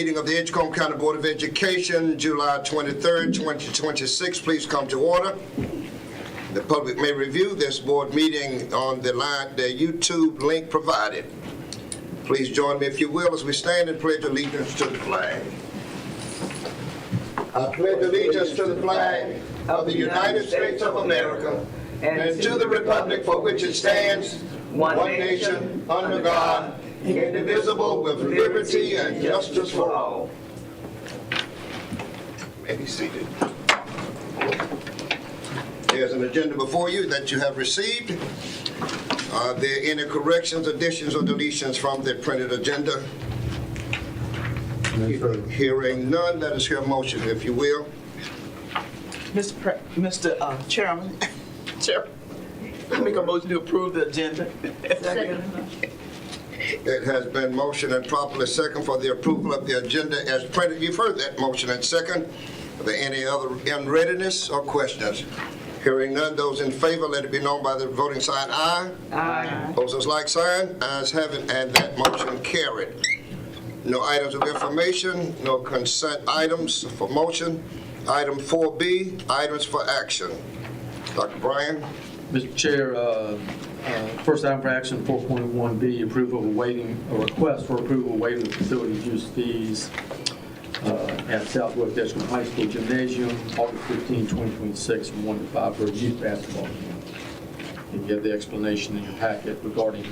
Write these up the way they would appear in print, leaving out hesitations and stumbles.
Meeting of the Edgecombe County Board of Education, July 23rd, 2026. Please come to order. The public may review this board meeting on the YouTube link provided. Please join me, if you will, as we stand and pledge allegiance to the flag. I pledge allegiance to the flag of the United States of America and to the republic for which it stands, one nation, under God, indivisible, with liberty and justice for all. May be seated. There's an agenda before you that you have received. Are there any corrections, additions, or deletions from the printed agenda? Hearing none, let us hear a motion, if you will. Mr. Chairman, I make a motion to approve the agenda. It has been motioned and properly second for the approval of the agenda as printed. You've heard that motion and second. Are there any other unreadiness or questions? Hearing none, those in favor, let it be known by the voting sign aye. Aye. Opposers like sign, ayes have it, and that motion carried. No items of information, no consent items for motion. Item 4B, items for action. Dr. Bryan. Mr. Chair, first item for action, 4.1B, approval of a request for approval of waiving facilities use fees at Southwest Edgecombe High School Gymnasium, August 15, 2026, from 1 to 5 for a youth basketball game. You have the explanation in your packet regarding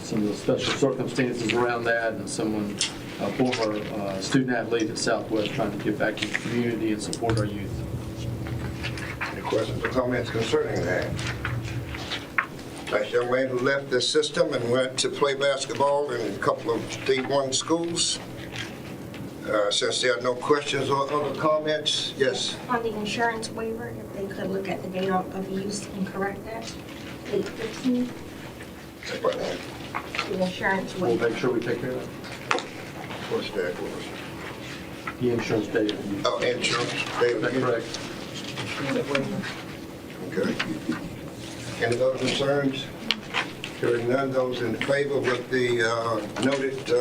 some of the special circumstances around that, and someone, a former student athlete at Southwest, trying to give back to the community and support our youth. Any questions or comments concerning that? That young man who left the system and went to play basketball in a couple of D1 schools. Since there are no questions or other comments, yes. On the insurance waiver, if they could look at the date of use and correct that, 8/15. The insurance We'll waiver. make sure we take care of that. What's that? The insurance data. Oh, insurance. Is that correct? Okay. Any other concerns? Hearing none, those in favor with the noted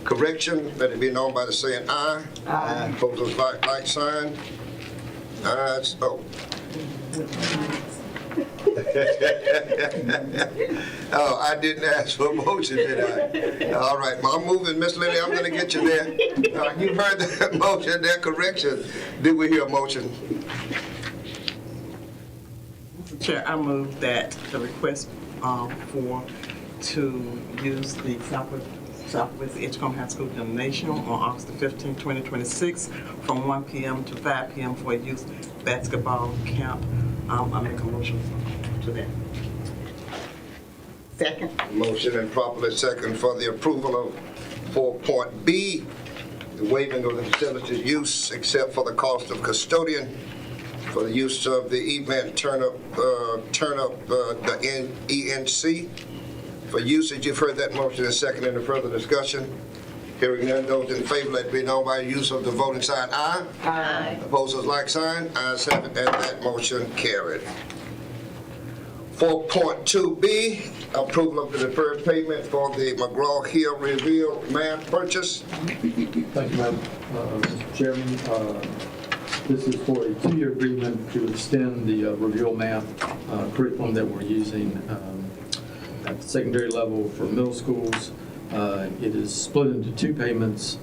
correction, let it be known by the saying aye. Aye. Opposers like sign. Ayes. Oh. Oh, I didn't ask for a motion, did I? All right, well, I'm moving, Miss Lily, I'm gonna get you there. You heard that motion, that correction. Did we hear a motion? Chair, I move that the request to use the Southwest Edgecombe High School Gymnasium on August 15, 2026, from 1 p.m. to 5 p.m. for a youth basketball camp. I make a motion to that. Second. Motion and properly second for the approval of 4.B, the waiving of the facilities use except for the cost of custodian for the use of the event the ENC. For usage, you've heard that motion and second. Any further discussion? Hearing none, those in favor, let it be known by use of the voting sign aye. Aye. Opposers like sign, ayes have it, and that motion carried. 4.2B, approval of the deferred payment for the McGraw-Hill Reveal math purchase. Thank you, Madam Mr. Chairman. This is for a 2-year agreement to extend the Reveal math curriculum that we're using at the secondary level for middle schools. It is split into 2 payments.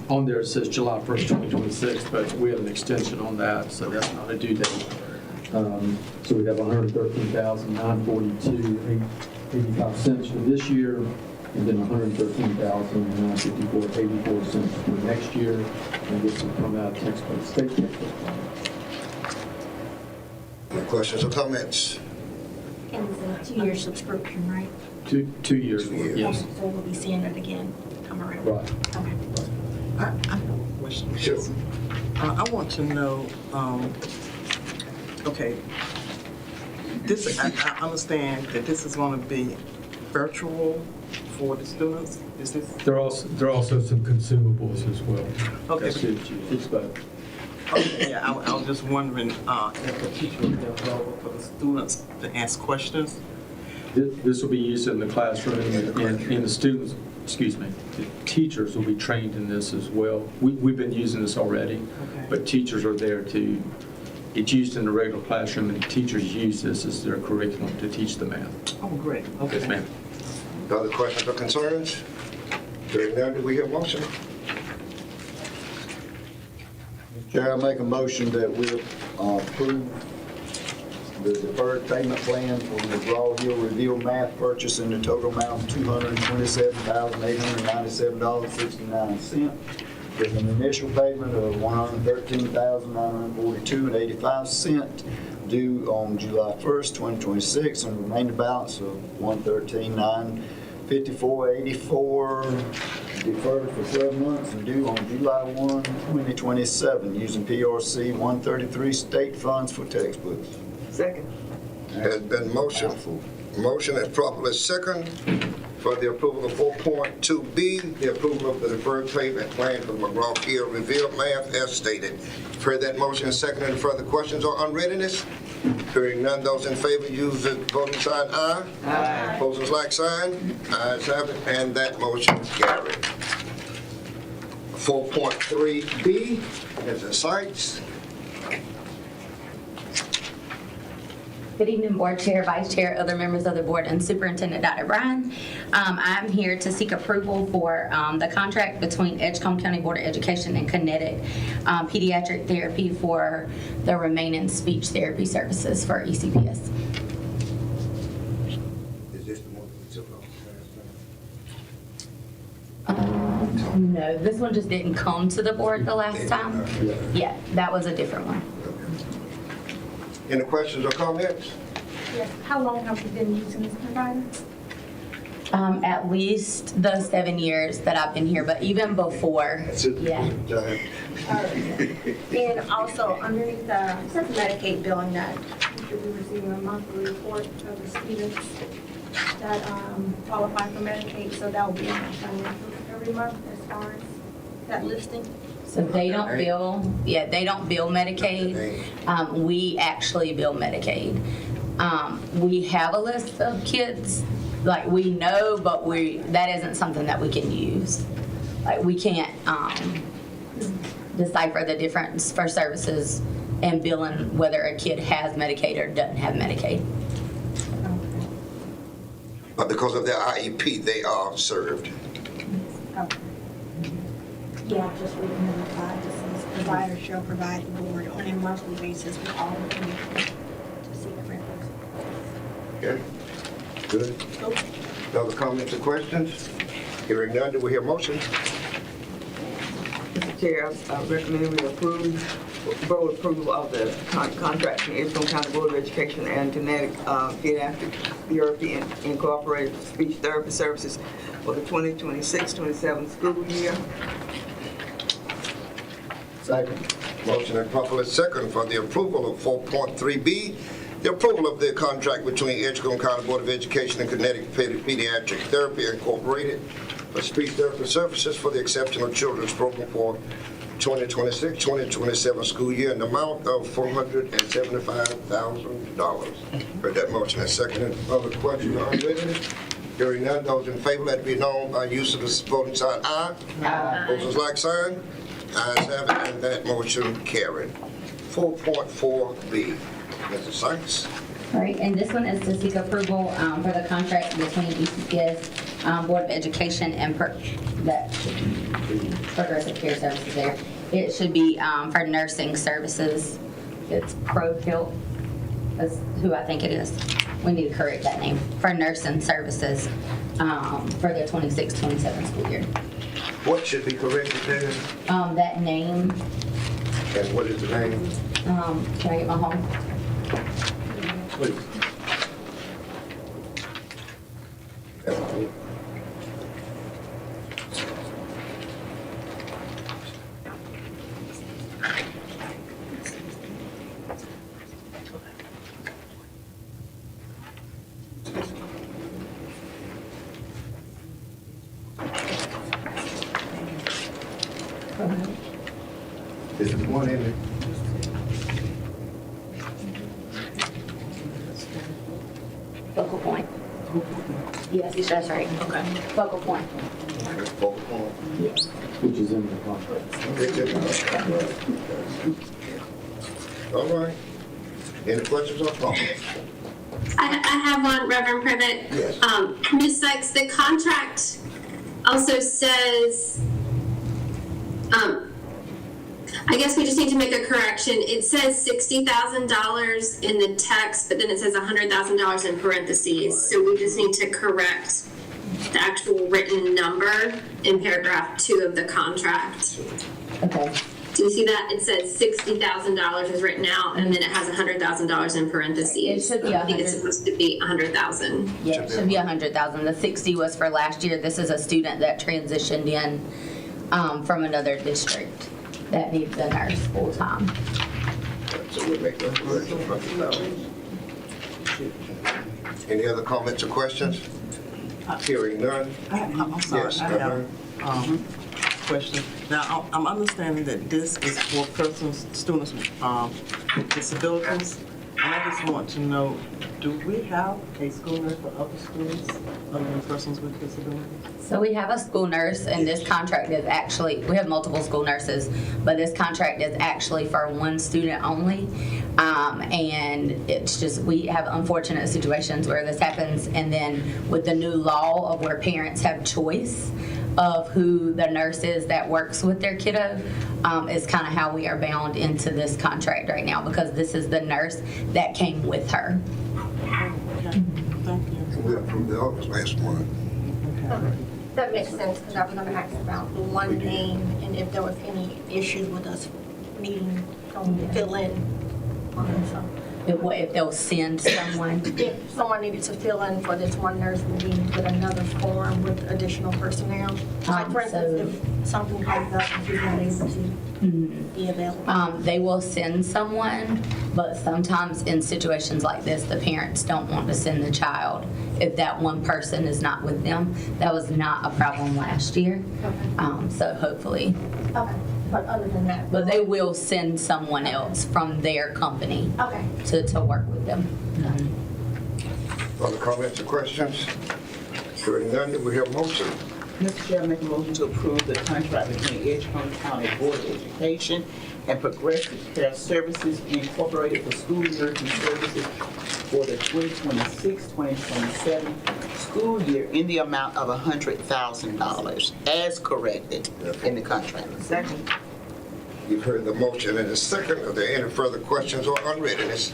On there it says July 1st, 2026, but we have an extension on that, so that's not a due date. So we have $113,942.85 for this year, and then $113,954.84 for next year, and this will come out of textbook state textbook. Any questions or comments? And it's a 2-year subscription, right? 2 years. 2 years. Yes. So we'll be seeing it again come around. Right. Okay. I have a question. Sure. I want to know, okay, this, I understand that this is going to be virtual for the students. Is this? There are also some consumables as well. Okay. It's both. Okay, yeah, I was just wondering if the teacher will be available for the students to ask questions. This will be used in the classroom, and the students the teachers will be trained in this as well. We've been using this already, Okay. but teachers are there to, it's used in the regular classroom, and teachers use this as their curriculum to teach the math. Oh, great. Okay. Yes, ma'am. Other questions or concerns? Hearing none, do we hear a motion? Chair, I make a motion that we approve the deferred payment plan for the McGraw-Hill Reveal math purchase in the total amount of $227,897.69 with an initial payment of $113,942.85 due on July 1st, 2026, and remaining balance of $113,954.84 deferred for 12 months and due on July 1, 2027, using PRC 133 state funds for textbooks. Second. Has been motion is properly second for the approval of 4.2B, the approval of the deferred payment plan for the McGraw-Hill Reveal math as stated. Heard that motion second. Any further questions or unreadiness? Hearing none, those in favor use the voting sign aye. Aye. Opposers like sign. Ayes have it, and that motion carried. 4.3B is the sites. Good evening, Board Chair, Vice Chair, other members of the Board, and Superintendent Dr. Bryan. I'm here to seek approval for the contract between Edgecombe County Board of Education and Kinetic Pediatric Therapy for the remaining speech therapy services for ECPS. Is this the one we took off? No, this one just didn't come to the Board the last time. Yeah, that was a different one. Any questions or comments? Yes, how long have you been using this provider? At least the 7 years that I've been here, but even before, yeah. And also underneath the, it says Medicaid billing that you should be receiving a monthly report of the students that qualify for Medicaid, so that will be on the financials every month as far as that listing. So they don't bill, they don't bill Medicaid. We actually bill Medicaid. We have a list of kids, like we know, but that isn't something that we can use. Like we can't decipher the difference for services and billing whether a kid has Medicaid or doesn't have Medicaid. But because of their IEP, they are served. Okay. Yeah, just reading the reply, just says provider shall provide the board on a monthly basis with all information to see the records. Okay, good. Okay. Other comments or questions? Hearing none, do we hear a motion? Mr. Chair, I recommend we approve, board approval of the contract between Edgecombe County Board of Education and Kinetic Pediatric Therapy Incorporated for Speech Therapy Services for the 2026-27 school year. Second. Motion and properly second for the approval of 4.3B, the approval of the contract between Edgecombe County Board of Education and Kinetic Pediatric Therapy Incorporated for speech therapy services for the Exceptional Children's Program for 2026-2027 school year in the amount of $475,000. Heard that motion and seconded. Other questions or unreadiness? Hearing none, those in favor, let it be known by use of the voting sign aye. Aye. Opposers like sign. Ayes have it, and that motion carried. 4.4B, Mr. Sykes. All right, and this one is to seek approval for the contract between ECPS Board of Education and that should be Progressive Care Services there. It should be for nursing services. It's ProHealth is who I think it is. We need to correct that name. For nursing services for the 26-27 school year. What should be corrected there? That name, And what is the name? can I get my home? Please. This is one in it. Focal point. Yes, that's right. Okay. Focal point. Which is in the contract. All right. Any questions or comments? I have one, Reverend Privet. Yes. Ms. Sykes, the contract also says, I guess we just need to make a correction. It says $60,000 in the text, but then it says $100,000 in parentheses. So we just need to correct the actual written number in paragraph 2 of the contract. Okay. Do you see that? It says $60,000 is written out, and then it has $100,000 in parentheses. It should be I think it's supposed to be 100,000. Yeah, it should be 100,000. The 60 was for last year. This is a student that transitioned in from another district that needs a nurse full-time. So we'll make those corrections from the now. Any other comments or questions? Hearing none. I'm sorry, Yes, I have question. Now, I'm understanding that this is for students with disabilities. And I just want to know, do we have a school nurse for other students other than persons with disabilities? So we have a school nurse, and this contract is actually, we have multiple school nurses, but this contract is actually for one student only. And it's just, we have unfortunate situations where this happens, and then with the new law of where parents have choice of who the nurse is that works with their kiddo, is kind of how we are bound into this contract right now, because this is the nurse that came with her. Okay, thank you. We approved the August last month. That makes sense, because I was gonna ask about the one name and if there was any issues with us needing someone to fill in on it, so. If they'll send someone. If someone needed to fill in for this one nurse, would we get another form with additional personnel? Like for instance, if something comes up, if you're not able to be available. They will send someone, but sometimes in situations like this, the parents don't want to send the child if that one person is not with them. That was not a problem last year. So hopefully, Okay, but other than that. but they will send someone else from their company Okay. to work with them. Other comments or questions? Hearing none, do we have a motion? Mr. Chair, I make a motion to approve the contract between Edgecombe County Board of Education and Progressive Care Services Incorporated for school nursing services for the 2026-2027 school year in the amount of $100,000 as corrected in the contract. Second. You've heard the motion and the second. Are there any further questions or unreadiness?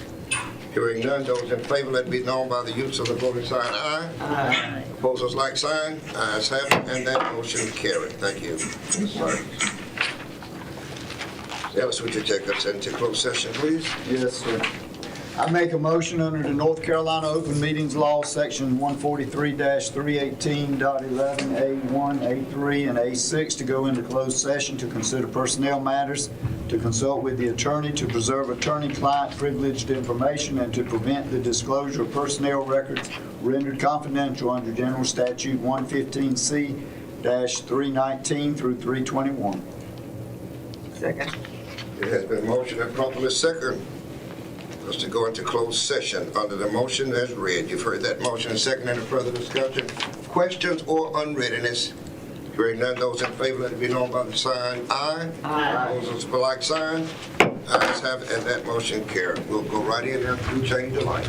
Hearing none, those in favor, let it be known by the use of the voting sign aye. Aye. Opposers like sign, ayes have it, and that motion carried. Thank you. Ellis, would you take us into closed session, please? Yes, sir. I make a motion under the North Carolina Open Meetings Law, Section 143-318.11A1, A3, and A6 to go into closed session to consider personnel matters, to consult with the attorney, to preserve attorney-client privileged information, and to prevent the disclosure of personnel records rendered confidential under General Statute 115C-319 through 321. Second. It has been motioned and properly second for us to go into closed session under the motion as read. You've heard that motion and second. Any further discussion? Questions or unreadiness? Hearing none, those in favor, let it be known by the sign aye. Aye. Opposers for like sign. Ayes have it, and that motion carried. We'll go right in after we change the light.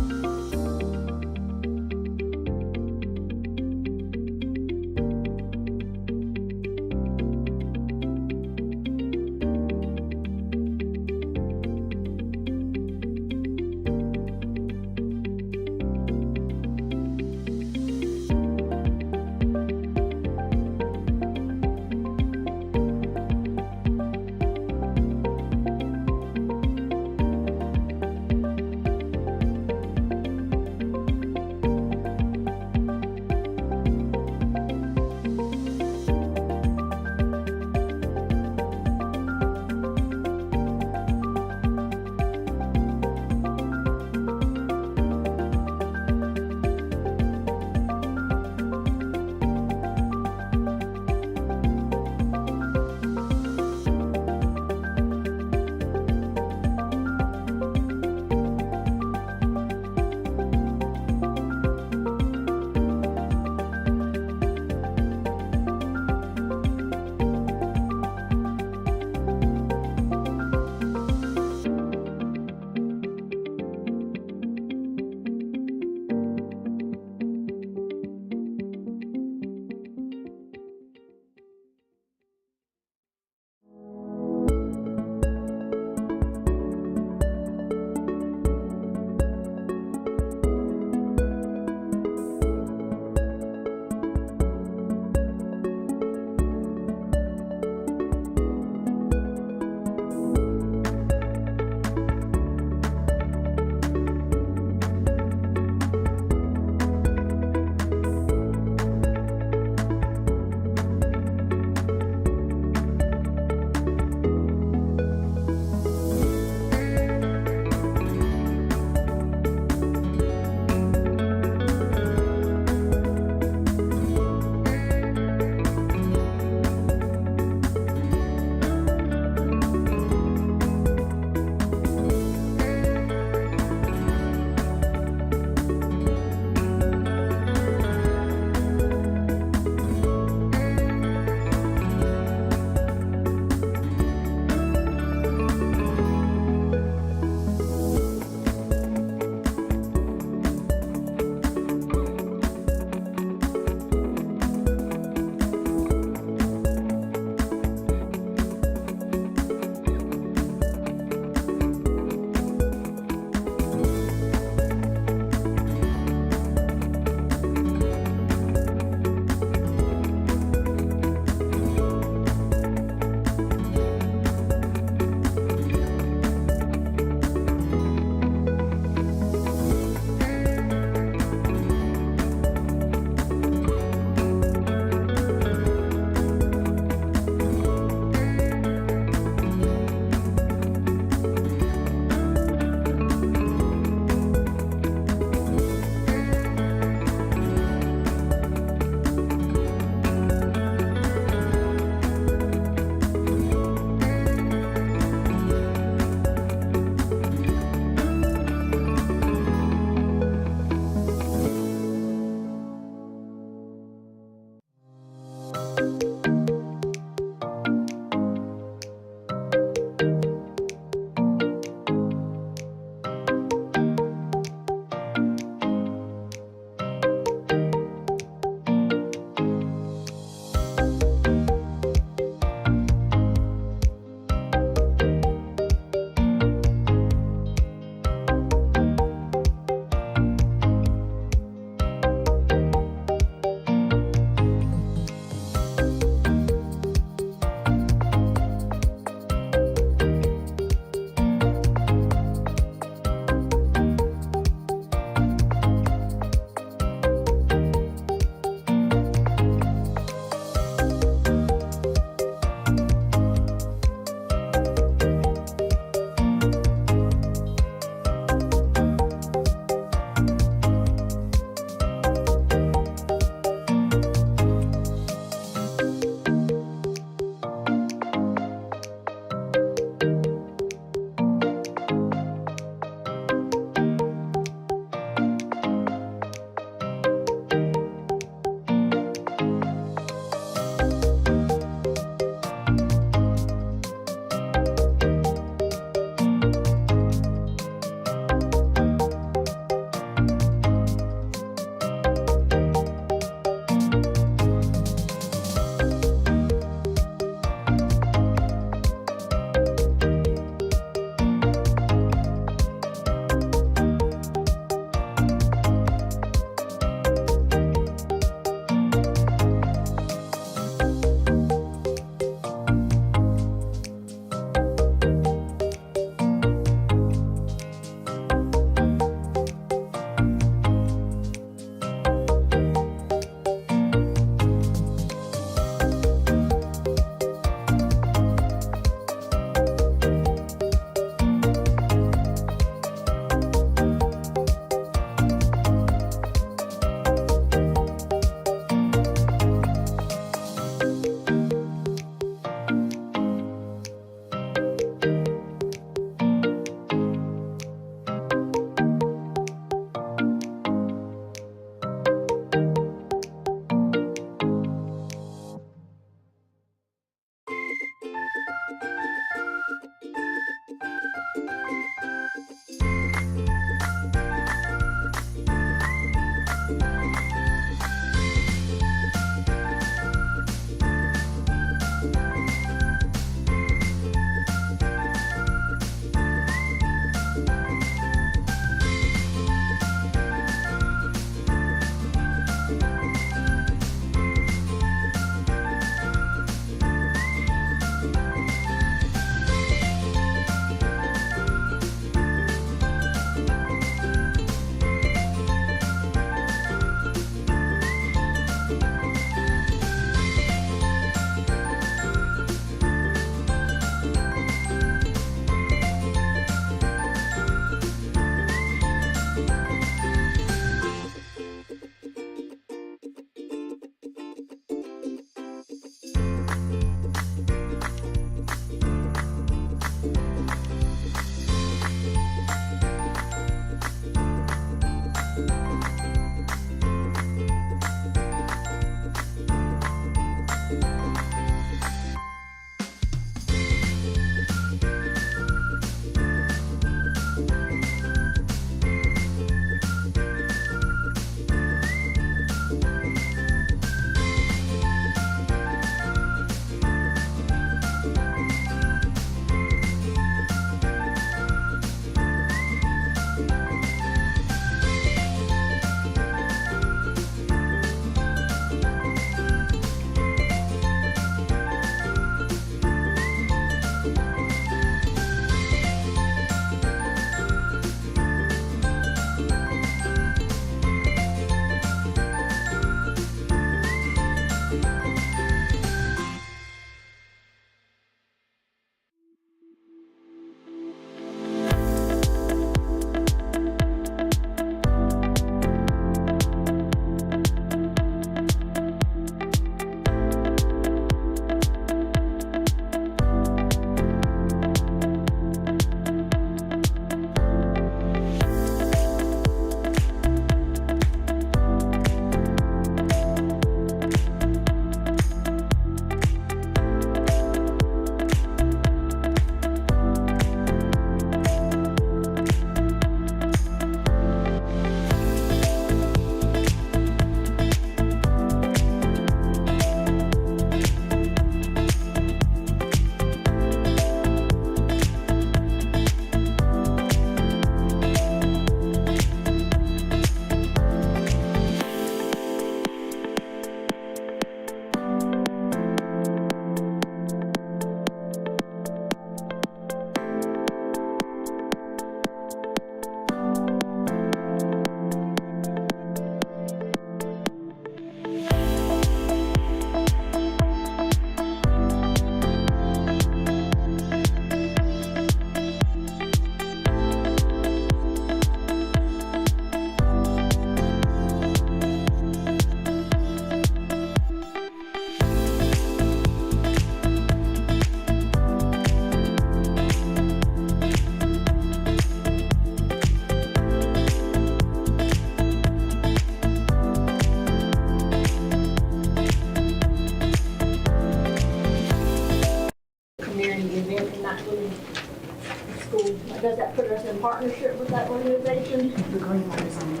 does that put us in partnership with that organization? The green light is on.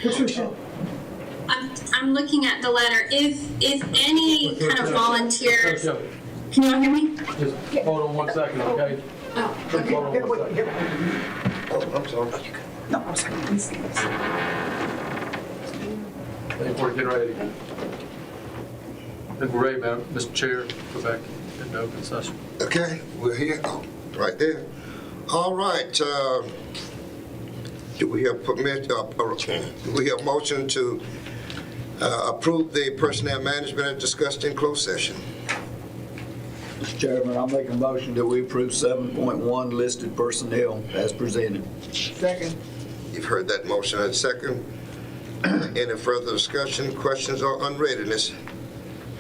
Patricia. I'm looking at the letter. If any kind of volunteer, can you all hear me? Just hold on 1 second, okay? Oh, Just hold on 1 second. Oh, I'm sorry. No, I'm sorry. I think we're getting ready. I think we're ready, Mr. Chair, go back into open session. Okay, we're here. Oh, right there. All right. Do we have permit? Do we have motion to approve the personnel management as discussed in closed session? Mr. Chairman, I'll make a motion that we approve 7.1 listed personnel as presented. Second. You've heard that motion and second. Any further discussion, questions, or unreadiness?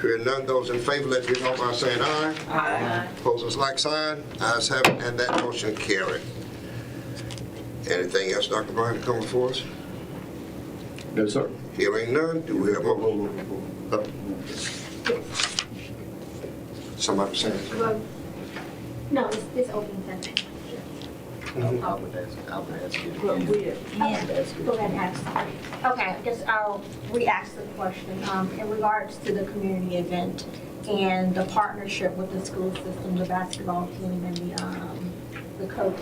Hearing none, those in favor, let it be known by saying aye. Aye. Opposers, like sign. Ayes have it, and that motion carried. Anything else, Dr. Bryan, come before us? No, sir. Hearing none, do we have somebody saying? Well, no, it's open session. I would ask you. Go ahead and ask. Okay, I guess I'll re-ask the question. In regards to the community event and the partnership with the school system, the basketball team, and the coach,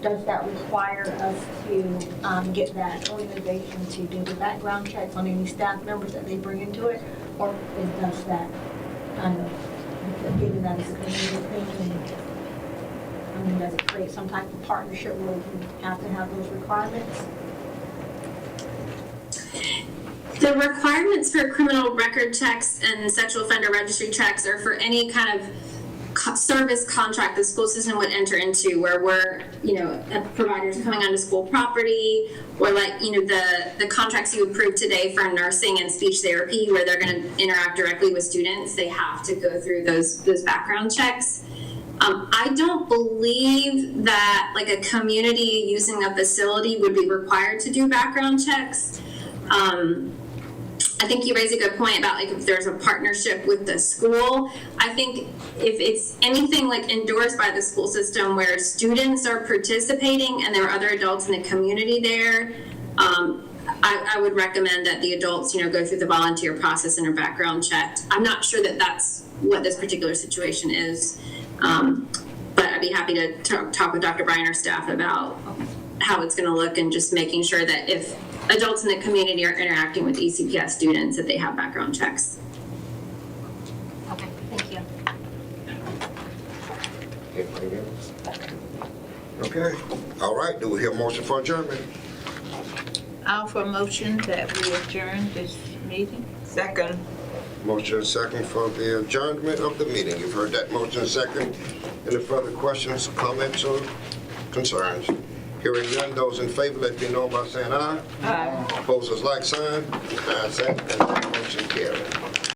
does that require us to get that organization to do the background checks on any staff members that they bring into it? Or does that kind of, given that it's a community thing, I mean, does it create some type of partnership where we have to have those requirements? the requirements for criminal record checks and sexual offender registry checks are for any kind of service contract the school system would enter into, where we're, providers coming onto school property, or like, the contracts you approved today for nursing and speech therapy, where they're going to interact directly with students. They have to go through those background checks. I don't believe that like a community using a facility would be required to do background checks. I think you raise a good point about like if there's a partnership with the school. I think if it's anything like endorsed by the school system where students are participating and there are other adults in the community there, I would recommend that the adults, go through the volunteer process and are background checked. I'm not sure that that's what this particular situation is, but I'd be happy to talk with Dr. Bryan or staff about how it's going to look, and just making sure that if adults in the community are interacting with ECPS students, that they have background checks. Okay, thank you. Anything else? Okay, all right, do we hear a motion for adjournment? I'll for a motion that we adjourn this meeting. Second. Motion second for the adjournment of the meeting. You've heard that motion second. Any further questions, comments, or concerns? Hearing none, those in favor, let it be known by saying aye. Aye. Opposers, like sign. Ayes have it, and that motion carried.